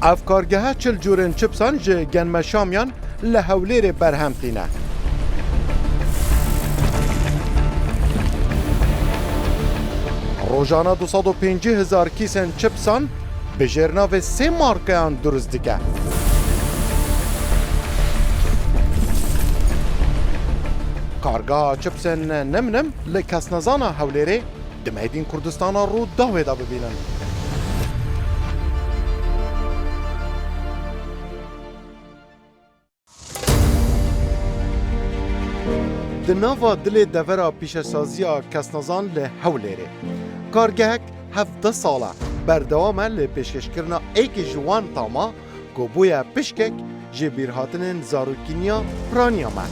اف کارگه چل جورن چپسان جه گنم شامیان لحولیر برهمتینه. روزانه 250,000 کیسن چپسان به جرناو 3 مارکان درست دیگه. کارگاه چپسن نمنم لکس نزانا حولیره دمهدین کردستان رو داوه دا ببینن. د ناوا دل دورا پیشسازیا کسنزان له حولیره. کارگهک 17 ساله بردوامه له پیشکشکرنا ایک جوان تاما گوبویا پشکک جبیر هاتنن زاروکینیا پرانیامه.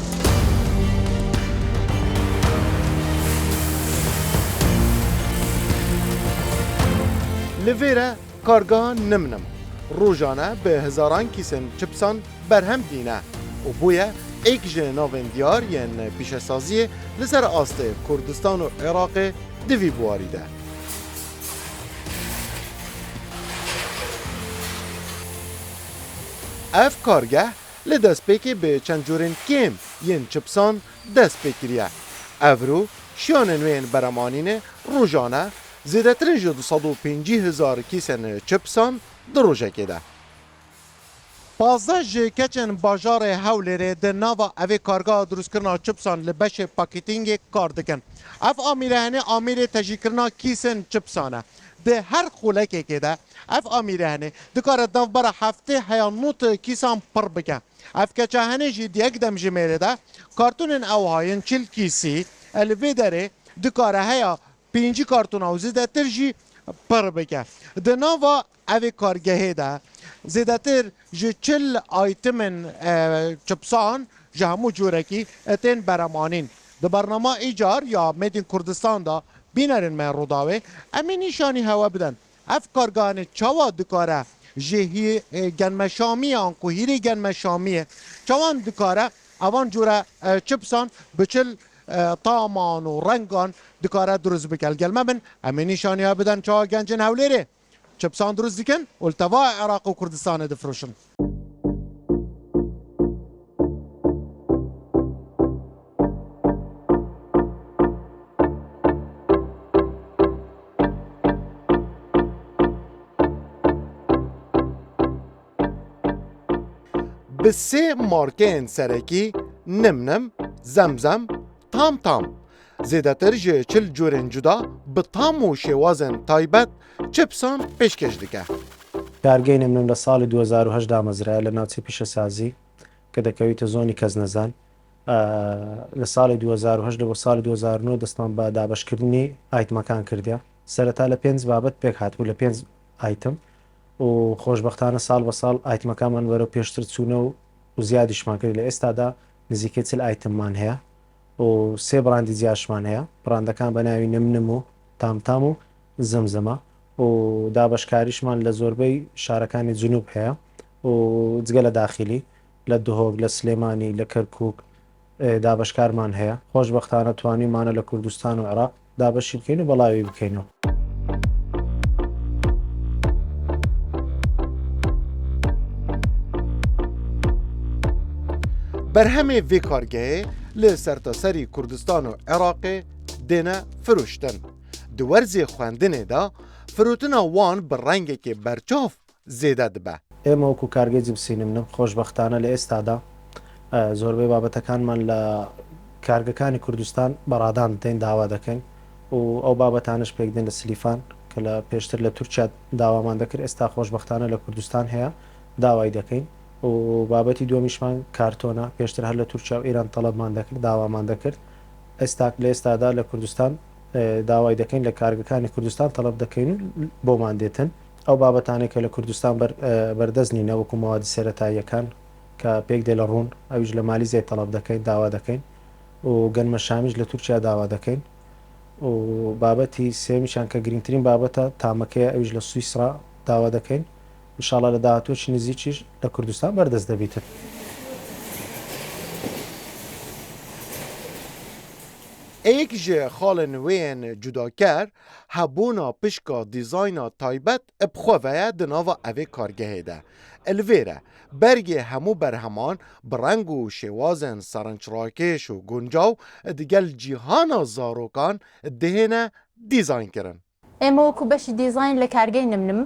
لویره کارگاه نمنم روزانه به هزاران کیسن چپسان برهم دینه و بویه ایک جناوین دیار یعن پیشسازی لسر آسته کردستان و عراق دوی بواریده. اف کارگه لدست پیکی به چند جورین کم یعن چپسان دست پیکریه. افرو شیاننوین برمانین روزانه زیده ترین 250,000 کیسن چپسان در روزه کده. 15 جه کچن باجار حولیره ده ناوا اوی کارگاه دروست کرنا چپسان لبش پاکیتینگ کار دکن. اف آمیره هنه آمیره تجی کرنا کیسن چپسانه. ده هر خولکه که ده اف آمیره هنه دکار دو برا هفته هیانوت کیسان پر بکن. اف کچه هنه جی دیگ دم جمیره ده کارتونن او هاین 40 کیسی الوی داره دکاره هیا 5 کارتون او زیده ترجی پر بکن. ده ناوا اوی کارگاهی ده زیادتر جه 40 آیتمن چپسان جه همو جورکی اتین برمانین. ده برنامه ایجار یا میدین کردستان دا بینرین من روداوه امی نیشانی هوا بدن. اف کارگاهن چاوا دکاره جه گنمشامی آنکو هیری گنمشامیه چوان دکاره اوان جوره چپسان بچل طامان و رنگان دکاره درست بکل گلمه بن امی نیشانی ها بدن چاوا گنجن هولیره چپسان درست دیکن والتوا عراق و کردستان دفروشن. به 3 مارکه سرکی نمنم زمزم تام تام زیادتر جه 40 جورن جدا به تام و شوازن تایبت چپسان پیشکش دیگه. کارگەی نمنم لە ساڵی 2018 مەزرایە لە ناوچەی پیشەسازی کە دەکەوێتە زۆنی کەزنەزان لە ساڵی 2010 بۆ ساڵی 2009 دەستمان بە دابەشکردنی ئایتمەکان کردیا. سەرەتا لە 5 بابەت پێک هاتبوو لە 5 ئایتم و خۆشبەختانە ساڵ بە ساڵ ئایتمەکانمان وەرە پێشتر چوونە و زیادیشمان کرد لە ئێستادا نزیکەی 40 ئایتممان هەیە و 3 براندی جیاشمان هەیە. براندەکان بە ناوی نمنم و تامتام و زەمزەمە و دابشکاریشمان لە زۆربەی شارەکانی جنوب هەیە و جگە لە داخلی لە دهۆک لە سلێمانی لە کەرکووک دابشکارمان هەیە. خۆشبەختانە توانیمانە لە کوردستان و عێراق دابەشی بکەین و بەڵاوی بکەینەوە. برهمه وی کارگاه لی سرتاسری کردستان و عراق دینه فروشتن. دورزی خواندنه دا فروتنا وان بر رنگی که برچاف زیده دبه. ئێمە وەکو کارگەی جبسی نمنم خۆشبەختانە لە ئێستادا زۆربەی بابەتەکانمان لە کارگەکانی کوردستان بەڕادان دەین داوا دەکەین و ئەو بابەتانش پێکدێن لە سلیفان کە لە پێشتر لە تورکیا داوامان دەکرد ئێستا خۆشبەختانە لە کوردستان هەیە داوای دەکەین و بابەتی دووەمیشمان کارتۆنە پێشتر هەر لە تورکیا و ئێران تەڵەبمان دەکرد داوامان دەکرد ئێستا لە ئێستادا لە کوردستان داوای دەکەین لە کارگەکانی کوردستان تەڵەب دەکەین بۆمان دێتن ئەو بابەتانێک کە لە کوردستان بەردەستنینە وەکو ماوادی سەرەتاییەکان کە پێک دێ لە ڕوون ئەویش لە مالیزیای تەڵەب دەکەین داوا دەکەین و گەنمە شامیش لە تورکیا داوا دەکەین و بابەتی سێمیشان کە گرنگترین بابەتە تامەکەیە ئەویش لە سویسرا داوا دەکەین انشاءالله لە داهاتووی نزیکیش لە کوردستان بەردەست دەبێتن. ایک جه خالن وین جداکر هبونا پشکا دیزاینا تایبت بخواه دناوا اوه کارگه ده. الویره برگی همو برهمان برنگ و شوازن سرنچراکش و گنجاو دیگل جیهانا زاروکان دهنه دیزاین کرن. ئێمە وەکو بەشی دیزاین لە کارگەی نمنم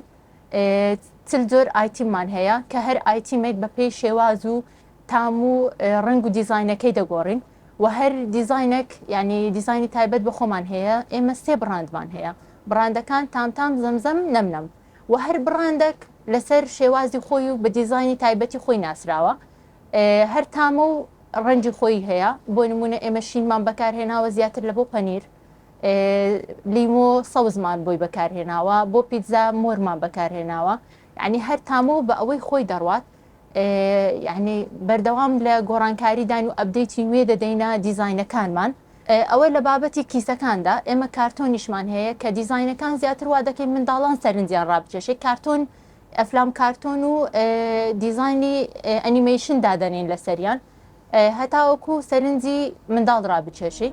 چل جۆر ئایتیمان هەیە کە هەر ئایتیمێک بە پێی شێواز و تام و ڕنگ و دیزاینەکەی دەگۆڕین و هەر دیزاینێک ینی دیزایانی تایبەت بە خۆمان هەیە ئێمە سێ بڕاندمان هەیە بڕاندەکان تام زەمزەم نەمنەم و هەر بڕاندێک لەسەر شێوازی خۆی و بە دیزایانی تایبەتی خۆی ناسراوە هەر تامە و ڕەنجی خۆی هەیە بۆ نمونە ئێمە شینمان بەکارهێناوە زیاتر لە بۆ پەنیر لیمۆ سەوزمان بۆی بەکارهێناوە بۆ پیتزا مۆرمان بەکارهێناوە یعنی هەر تامۆ بە ئەوەی خۆی دەڕوات یعنی بەردەوام لە گۆڕانکاریدان و ئەبدەیتی نوێ دەدەینە دیزاینەکانمان ئەوە لە بابەتی کیسەکاندا ئێمە کارتۆنیشمان هەیە کە دیزاینەکان زیاتر وا دەکەین منداڵان سەرنجیان ڕابچێشێ کارتۆن ئەفلام کارتۆن و دیزایانی ئەنیمەیشن دادەنین لە سەریان هەتاوەکو سەرنجی منداڵ ڕابچێشی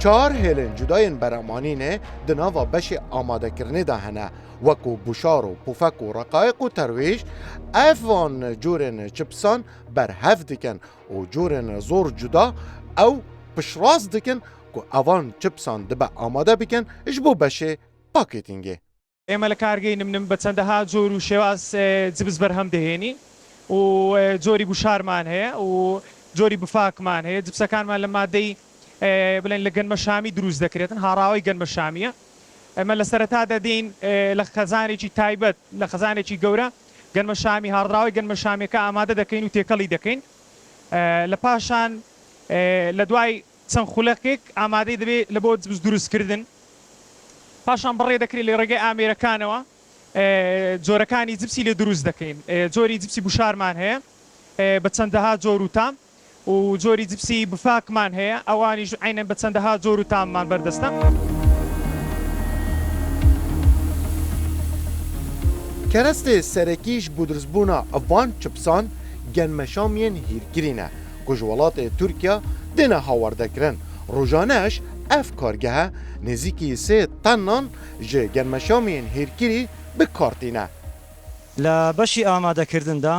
چهار هێلن جودایên berhemanînê di nava beşê amadekirinê de hene wekû bûşar û pûfek û reqayiq û terwêj ev van corên çipsan berhev dikin û corên zor cuda ew piştrast dikin ku evan çipsan dibe amade bikin ji bo beşê pakêtingê. ئێمە لە کارگەی نمنم بە چەندەها جۆر و شێواز جبز بەرهەم دەهێنی و جۆری بوشارمان هەیە و جۆری بفاکمان هەیە جبسەکانمان لە مادەی بڵێن لە گەنمە شامی دروست دەکرێتن هاڕاوی گەنمە شامیە ئەمە لە سەرەتا دەدەین لە خەزانێکی تایبەت لە خەزانێکی گەورە گەنمە شامی هاڕاوی گەنمە شامەکە ئامادە دەکەین و تێکەڵی دەکەین لە پاشان لە دوای چەند خولەکێک ئامادەی دەبێت لە بۆ جبز دروستکردن پاشان بڕێ دەکرێت لە ڕێگەی ئامێرەکانەوە جۆرەکانی جبسی لێ دروست دەکەین جۆری جبسی بوشارمان هەیە بە چەندەها جۆر و تام و جۆری جبسی بفاکمان هەیە ئەوانیش عینەن بە چەندەها جۆر و تاممان بەردەستە Kerestê serekî ji bûdirizbûna evan çipsan genmeşamiyên hîrkirîne ku ji welatê Tirkiya dêne hawerdekirin. Rojaneş ev kargehe nêzîkî sê tennan ji genmeşamiyên hêrkirî bikartîne. لە بەشی ئامادەکردندا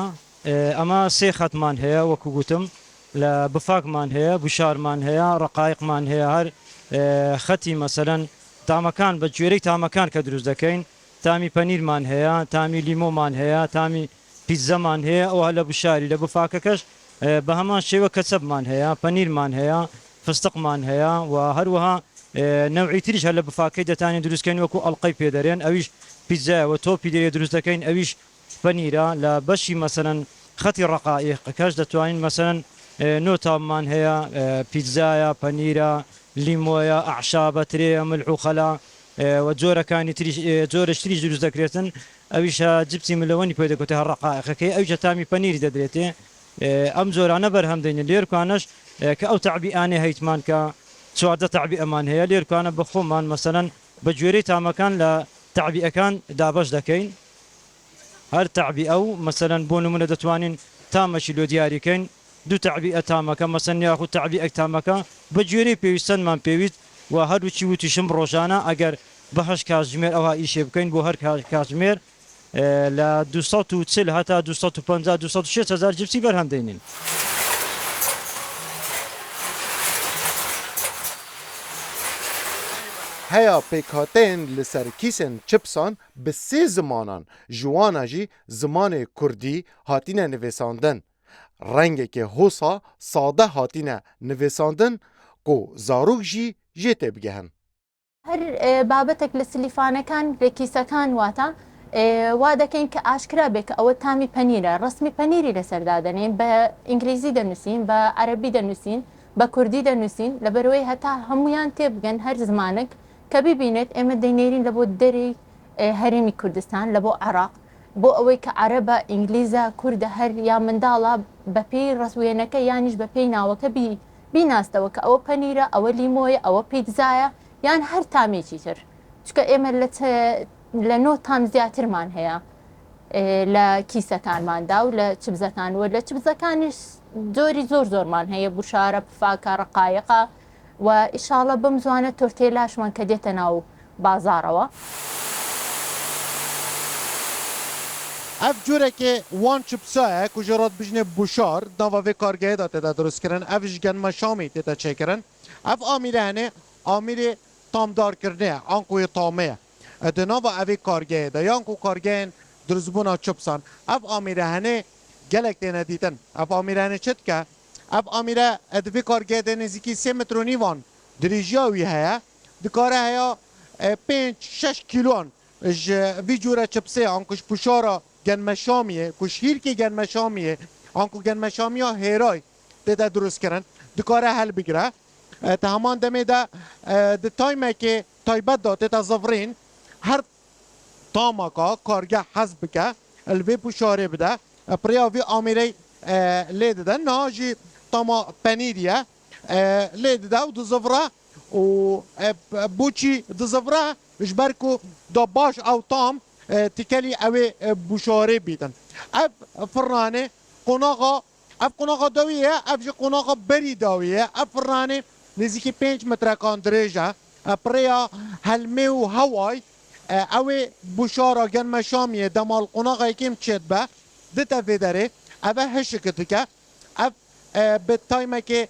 ئەمە سێ خەتمان هەیە وەکو گوتم لە بفاکمان هەیە بوشارمان هەیە ڕقایقمان هەیە هەر خەتی مەسەرەن تامەکان بە گوێرەی تامەکان کە دروست دەکەین تامی پەنیرمان هەیە تامی لیمۆمان هەیە تامی پیتزەمان هەیە ئەوە لە بشاری لە بفاکەکەش بە هەمان شێوە کەچەبمان هەیە پەنیرمان هەیە فستقمان هەیە و هەروەها نەوعی تریش هەر لە بفاکەی دەتانین دروستکەین وەکو ئەڵقەی پێدەرێن ئەویش پیتزایەوە تۆپی دەیە دروست دەکەین ئەویش پەنیرە لە بەشی مەسەرەن خەتی ڕقایقەکەش دەتوانین مەسەرەن نۆ تاممان هەیە پیتزایە پەنیرە لیمۆیە ئەعشابە ترێ ملح و خەلا و جۆرەکانی جۆرە تریش دروست دەکرێتن ئەویشە جبسی ملەوەنی پێ دەکوتە هەر ڕقایقەکەی ئەویشە تامی پەنیری دەدرێتێ ئەم جۆرانە بەرهەم دەینە لێرکانش کە ئەو تەعبیئانێ هەیتمان کە چواردە تەعبیئەمان هەیە لێرکانە بە خۆمان مەسەرەن بە گوێرەی تامەکان لە تەعبیئەکان دابەش دەکەین هەر تەعبیئە و مەسەرەن بۆ نمونە دەتوانین تامەشی لۆ دیاریکەین دوو تەعبیئە تامەکە مەسەن یاخود تەعبیئەک تامەکە بە گوێرەی پێویستەنمان پێویست و هەروچی وتیشم ڕۆژانە ئەگەر بەهەش کاتژمێر ئەوها ئیشێ بکەین بۆ هەر کاتژمێر لە 240 هەتا 250 260 جبسی بەرهەم دەینین. Heya pêkhateyên li ser kîsên çipsan bi sê zimanan ji wan jî zimanê Kurdî hatîne nivêsandin. Rengekê hosa sade hatîne nivêsandin ku zarok jî jê tê bigehin. هەر بابەتێک لە سلیفانەکان لە کیسەکان واتە وا دەکەین کە ئاشکرا بێت کە ئەوە تامی پەنیرە ڕسمی پەنیری لەسەردادەنێن بە ئینگلیزی دەنووسین بە عەرەبی دەنووسین بە کوردی دەنووسین لەبەرەوەی هەتا هەمویان تێبگەن هەر زمانێک کە ببینێت ئێمە دەینێرین لە بۆ دەری هەرێمی کوردستان لە بۆ عێراق بۆ ئەوەی کە عەرەبە ئینگلیزە کووردە هەر یا منداڵە بە پێی ڕسوێنەکە یانیش بە پێی ناوەکە بیناستەوە کە ئەوە پەنیرە ئەوە لیمۆیە ئەوە پیتزایە یان هەر تامێکی تر چکە ئێمە لە 9 تام زیاترمان هەیە لە کیسەکانماندا و لە چبزەکان وە لە چبزەکانیش جۆری زۆرمان هەیە بوشارە پفاکە ڕقایقە و ئیشاڵە بم زوانە تۆرتێلاشمان کە دێتە ناو بازارەوە. اف جورeke wan çipsa ku ji rat bijne buşar dava vê kargehê da têda duristkirin ev ji genma Şamê têda çêkirin ev amîre hene amîrê tamdarkirine ye an ku yê tamê ye di nava evê kargehê de yan ku kargehên duristbûna çipsan ev amîre hene gelek têne dîtin ev amîre hene çi dike ev amîre di vê kargehê de nêzîkî 3 metrûnîvan dirêjiya wî heye dikare heya 5-6 kîlon ji vî cure çipsê an ku ji puşara genme Şamiye, ku şîrkê genme Şamiye, an ku genme Şamiya hêray têde duristkirin, dikare hel bigire. Te heman demê de di taymekê taybet da têde zivrîn, her tamaka kargeh hez bike, li vê puşarê bide, priya vê amîrey lê dide, niha jî tama penîr ye, lê dide û dizivre û boçî dizivre ji ber ku da baş ew tam تکلی اوی بوشاره بیدن اف فرانه قناقا اف قناقا دویه اف جی قناقا بری دویه اف فرانه نزدیکی 5 متر کاندریجه پریا هلمه و هوای اوی بوشارا گنم شامیه دمال قناقا یکیم چید به دتا فیدره اوه هشکتی که اف به تایمه که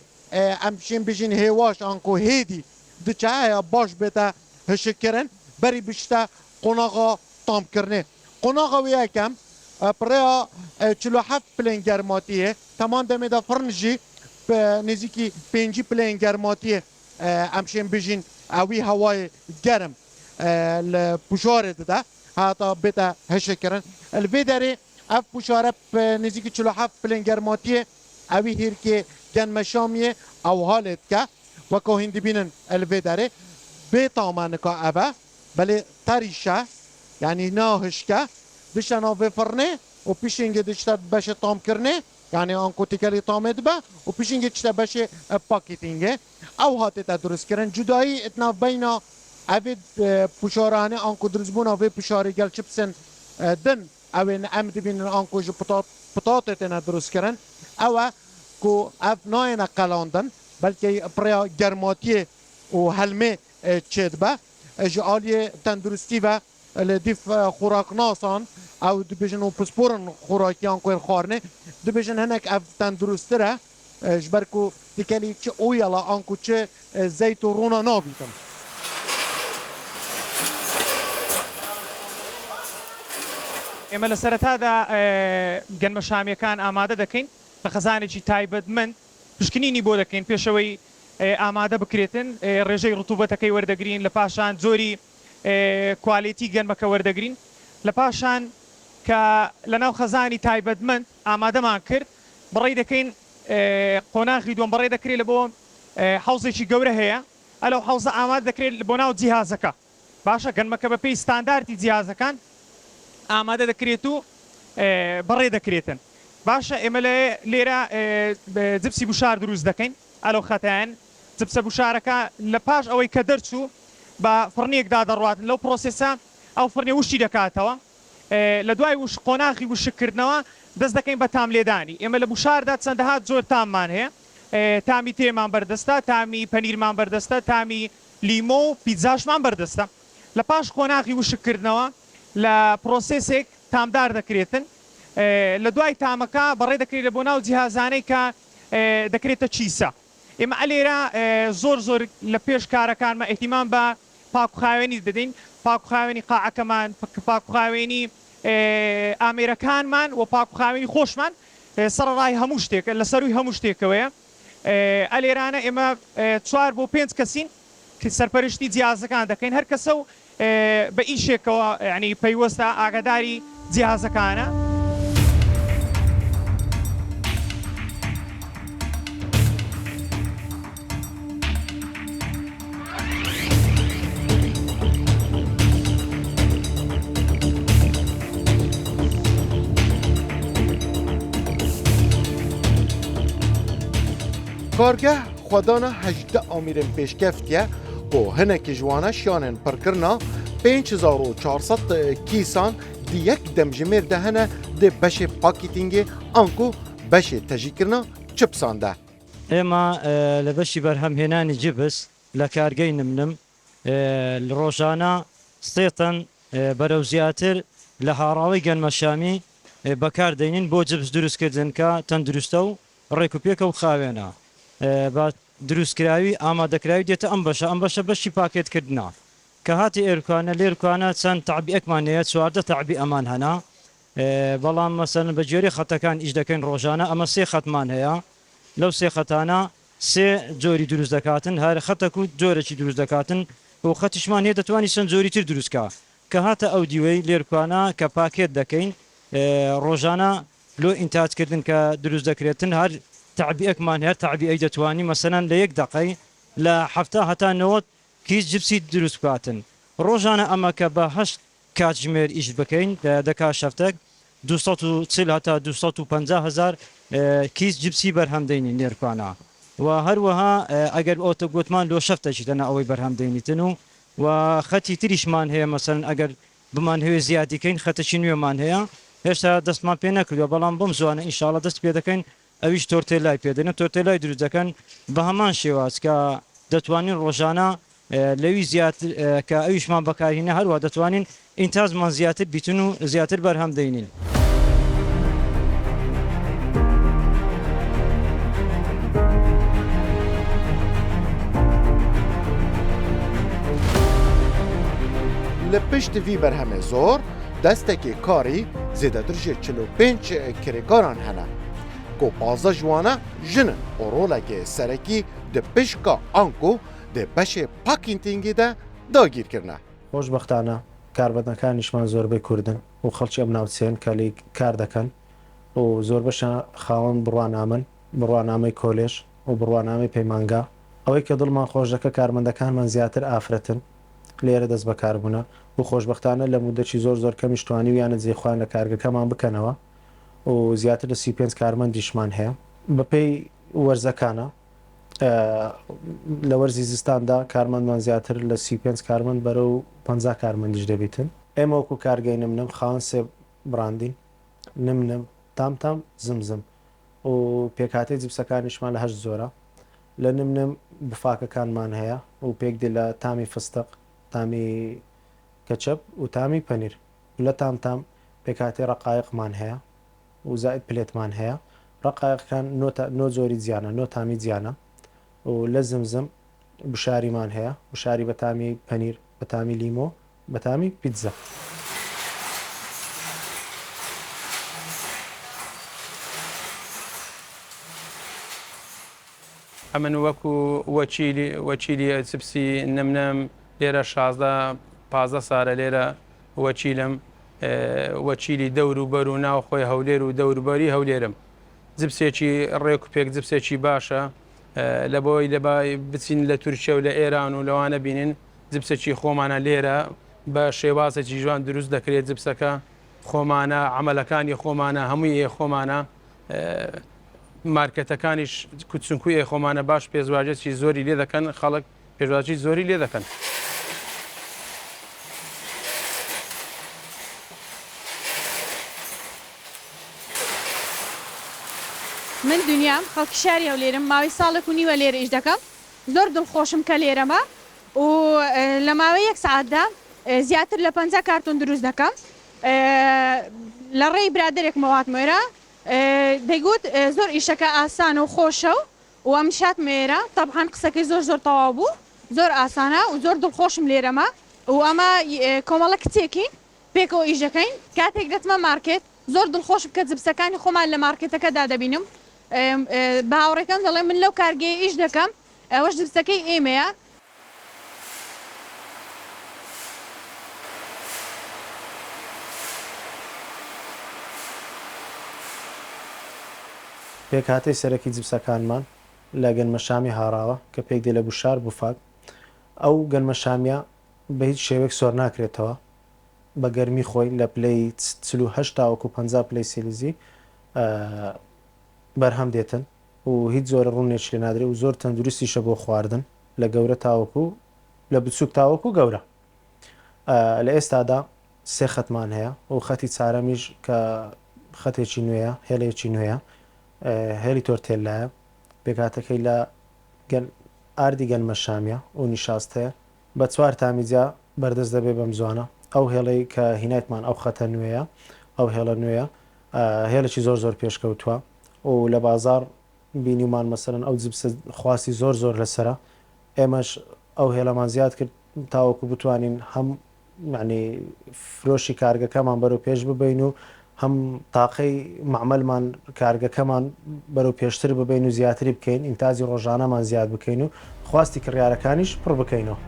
امشین بجین هیواش انکو هیدی دچه باش بتا هشکرن بری بشتا قناقا tam kirne. Qonağa ve yakem praya 47 plen germatiye tamam demede fırın jî niziki 5 plen germatiye emşin bijin awi havayı germ l puşare de hatta beta heşekirin el vederi ev puşare niziki 47 plen germatiye awi hirki genme Şamiye ev halet ke ve ko hindi binin el vederi betaman ka eve beli tarişa yani nahışka dışana ve fırne o pişinge dışta beşe tam kirne yani anko tikeli tam edbe o pişinge işte beşe paketinge ev hatete durust kirin cudayı etna beyna ev puşarane anko duruzbuna ve puşari gel çipsin din evin emdibinin anko ju patatetine durust kirin ev ku ev nayene kalandın belki praya germatiye o helme çedbe جعالی تندرستی و لدیف خوراک ناسان او دبیجن و پسپورن خوراکیان کوین خارنه دبیجن هنک اف تندرستی را جبرکو دیکلی چه اویلا آنکو چه زیت و رونا نابیتن ئێمە لە سەرەتادا گەنمە شامیەکان ئامادە دەکەین بە خەزانێکی تایبەتمەند پشکنینی بۆ دەکەین پێشەوەی ئامادە بکرێتن ڕێژەی ڕوتوبەتەکەی وەردەگرین لە پاشان زۆری کوالیتی گەنمەکە وەردەگرین لە پاشان کە لەناو خەزانی تایبەتمەند ئامادەمان کرد بڕێ دەکەین قۆناغی دووەم بڕێ دەکرێت لە بۆ حەوزێکی گەورە هەیە ئەلەو حەوزە ئامادە دەکرێت بۆ ناو جیهازەکە باشە گەنمەکە بە پێی ستانداردی جیهازەکان ئامادە دەکرێت و بڕێ دەکرێتن باشە ئێمە لێرە جبسی بوشار دروست دەکەین ئەلەو خەتایان جبسە بوشارەکە لە پاش ئەوەی کە دەرچوو بە فڕنیەکدا دەڕواتن لەو پرۆسێسە ئەو فڕنی وشتی دەکاتەوە لە دوای وش قۆناغی وشکردنەوە دەست دەکەین بە تام لێدانی ئێمە لە بوشاردا چەندەها زۆر تاممان هەیە تامی تێمان بەردەستە تامی پەنیرمان بەردەستە تامی لیمۆ و پیتزاشمان بەردەستە لە پاش قۆناغی وشکردنەوە لە پرۆسێسێک تامدار دەکرێتن لە دوای تامەکە بەڕێ دەکرێت بۆ ناو جیهازانەی کە دەکرێتە چیسە ئێمە ئەلێرە زۆر زۆر لە پێش کارەکانمە ئەحتیمام بە پاکوخاوێنی دەدەین پاکوخاوێنی قاعەکەمان پاکوخاوێنی ئامێرەکانمان و پاکوخاوێنی خۆشمان سەرڕای هەموو شتێک لە سەروی هەموو شتێکەوەیە ئەلێرانە ئێمە 4 بۆ 5 کەسین کە سەرپەرشتی جیازەکان دەکەین هەر کەسە و بە ئیشێکەوە ینی پەیوەستە ئاگاداری جیهازەکانە. کارگه خودانا 18 آمیرن پیشکفتیه و هنکی جوانه شیانن پرکرنا 5400 کیسان دی یک دمجمیر دهنه دی بش پاکیتینگ آنکو بش تجیکرنا چپسانده. ئێمە لە بەشی بەرهەمهێنانی جبس لە کارگەی نمنم ڕۆژانە سێتەن بەرەو زیاتر لە هاڕاوی گەنمەشامی بەکاردێنین بۆ جبس دروستکردن کە تەندروستە و ڕێکوپێکە و خاوێنە بە دروستکراوی ئامادەکراوی دێتە ئەم بەشە بەشی پاکێتکردنا کە هاتی ئێرکانە لێرکانە چەند تعبیەکمان هەیە چواردە تعبی ئەمان هەنا بەڵام مەسەن بە جێری خەتەکان ئیش دەکەین ڕۆژانە ئەمە سێ خەتمان هەیە لەو سێ خەتانە سێ جۆری دروست دەکاتن هەر خەتەک و جۆرەی دروست دەکاتن و خەتیشمان هەیە دەتوانانی چەند جۆری تر دروستکە کە هاتە ئەو دیوەی لێرکانە کە پاکێت دەکەین ڕۆژانە لۆ ئینتاجکردن کە دروست دەکرێتن هەر تعبیەکمان هەر تعبی ئەی دەتوانی مەسەنەن لە 1 دقەی لە 70 هەتا 90 کیس جبسی دروست بکاتن ڕۆژانە ئەمە کە بە 8 کاتژمێر ئیش بکەین دەکا شەفتێک 240 هەتا 250,000 کیس جبسی بەرهەمدەینی نێرکانە و هەروەها ئەگەر ئۆتە گوتمان لۆ شەفتێکی دەنا ئەوەی بەرهەمدەینیتن و خەتی تریشمان هەیە مەسەن ئەگەر بمان هەوێ زیادیکەین خەتەکی نوێمان هەیە هێشتا دەستمان پێ نەکردووە بەڵام بۆم زوانە ئینشاڵە دەست پێ دەکەین ئەویش تۆرتێلای پێدەنە تۆرتێلای دروست دەکەن بە هەمان شێواز کە دەتوانین ڕۆژانە لەوی زیاتر کە ئەویشمان بەکارهینە هەروە دەتوانین ئینتاجمان زیاتر بیتن و زیاتر بەرهەمدەینین. لپشت وی برهمه زور دستکی کاری زیادتر جه 45 کرێکاران هەنە کو 15 جوانە ژنن و ڕۆلێکی سەرەکی di pişka anko di beşê pakîntingê de dagîrkirine. خۆشبەختانە کاربەتەکانیشمان زۆربەی کوردن و خەڵکی ئەم ناوچەیەن کە لی کار دەکەن و زۆر بەشە خاوەن بڕوانامن بڕوانامەی کۆلێژ و بڕوانامەی پەیمانگا ئەوەی کە دڵمان خۆش دەکە کارمەندەکانمان زیاتر ئافرەتن لێرە دەست بەکاربوونە و خۆشبەختانە لە مودەی زۆر کەمیش توانی ویانە جێخوان لە کارگەکەمان بکەنەوە و زیاتر لە 35 کارمەندیشمان هەیە بەپێی وەرزەکانە لە وەرزی زستاندا کارمەندمان زیاتر لە 35 کارمەند بەرە و 50 کارمەندیش دەبیتن ئێمە وەکو کارگەی نمنم خاوەن سێ براندین نمنم تام زمزم و پێکهاتەی جبسەکانیشمان لە 8 زۆرە لە نمنم بفاکەکانمان هەیە و پێک دی لە تامی فستق تامی کەچەپ و تامی پەنیر لە تام پێکهاتی ڕقایقمان هەیە و زائد پلێتمان هەیە ڕقایقەکان 9 جۆری جیانە 9 تامی جیانە و لە زمزم بشاریمان هەیە بشاری بە تامی پەنیر بە تامی لیمۆ بە تامی پیتزا. ئەمن وەکو وەچیلی چپسی نمنم لێرە 15 ساڵە لێرە وەچیلم وەچیلی دەور و بەر و ناو خۆی هەولێر و دەوروبەری هەولێرم جبسێکی ڕێک و پێک جبسێکی باشە لە بۆی دەبای بچین لە تورکیا و لە ئێران و لەوانە بینین جبسێکی خۆمانە لێرە بە شێوازێکی جوان دروست دەکرێت جبسەکە خۆمانە عملەکانی خۆمانە هەمووی خۆمانە مارکەتەکانیش کوچنکوی خۆمانە باش پێزواجێکی زۆری لێ دەکەن خەڵک پێشواجی زۆری لێ دەکەن. من دنیام خەڵکی شاری هەولێرم ماوەی ساڵێک و نیوە لێرە ئیش دەکەم زۆر دڵخۆشم کە لێرەمە و لە ماوەی 1 ساعتدا زیاتر لە 50 کارتۆن دروست دەکەم لە ڕێی برادێک مەوات مێرە دەیگوت زۆر ئیشەکە ئاسانە و خۆشە و ئەم شات مێرە تەبحان قسەکەی زۆر تەواو بوو زۆر ئاسانە و زۆر دڵخۆشم لێرەمە و ئەمە کۆمەڵە کچێکی پێکەوە ئیژەکەین کاتێک دەتمە مارکێت زۆر دڵخۆشم کە جبسەکانی خۆمان لە مارکێتەکەدا دەبینم باوەڕێکم دەڵێ من لەو کارگەی ئیش دەکەم ئەوەش جبسەکەی ئێمەیە پێکهاتەی سەرەکی جبسەکانمان لە گەنمەشامی هاراوە کە پێک دێ لە بوشار بوفاک ئەو گەنمەشامیە بە هیچ شێوەیەک سۆر ناکرێتەوە بە گەرمی خۆی لە پلەی 48 تاوەکو 50 پلەی سیلیزی بەرهەم دێتن و هیچ زۆر ڕوونێک لێ نادرێت و زۆر تەندروستیشە بۆ خواردن لە گەورە تاوەکو لە بچووک تاوەکو گەورە لە ئێستادا سێ خەتمان هەیە و خەتی چارەمیش کە خەتێکی نوێیە هێلەیەکی نوێیە هێلی تۆرتێلایە پێکاتەکەی لە ئاردی گەنمەشامیە و نیشاستەیە بە 4 تامیجا بەردەست دەبێ بەم زوانە ئەو هێڵەی کە هینایتمان ئەو خەتە نوێیە ئەو هێڵە نوێیە هێلێکی زۆر پێشکەوتووە و لە بازار بینیمان مەسەرەن ئەو جبسە خواستی زۆر لەسرە ئێمەش ئەو هێلەمان زیاد کرد تاوەکو بتوانین هەم معنی فرۆشی کارگەکەمان بەرەو پێش ببین و هەم تاقەی معمەلمان کارگەکەمان بەرەو پێشتر ببین و زیاتری بکەین ئینتاجی ڕۆژانەمان زیاد بکەین و خواستی کڕیارەکانیش پڕ بکەینەوە.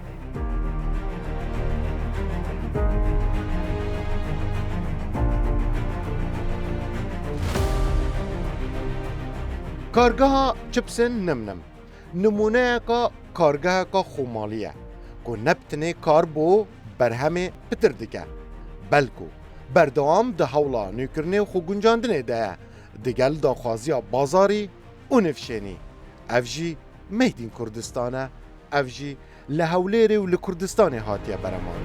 کارگەها چپسن نمنم نمونەیەکە کارگەهەکە خۆماڵیە کو نەبتنێ کار بۆ بەرهەمێ پتر دکە بەلکو بەردەوام دە هەوڵا نوێکردنێ و خۆگونجاندنێدایە دگەل داخوازیە بازاری و نفشێنی ئەڤ ژی مەیدین کوردستانە ئەڤ ژی لە هەولێرێ و لە کوردستانی هاتیە بەرەمان.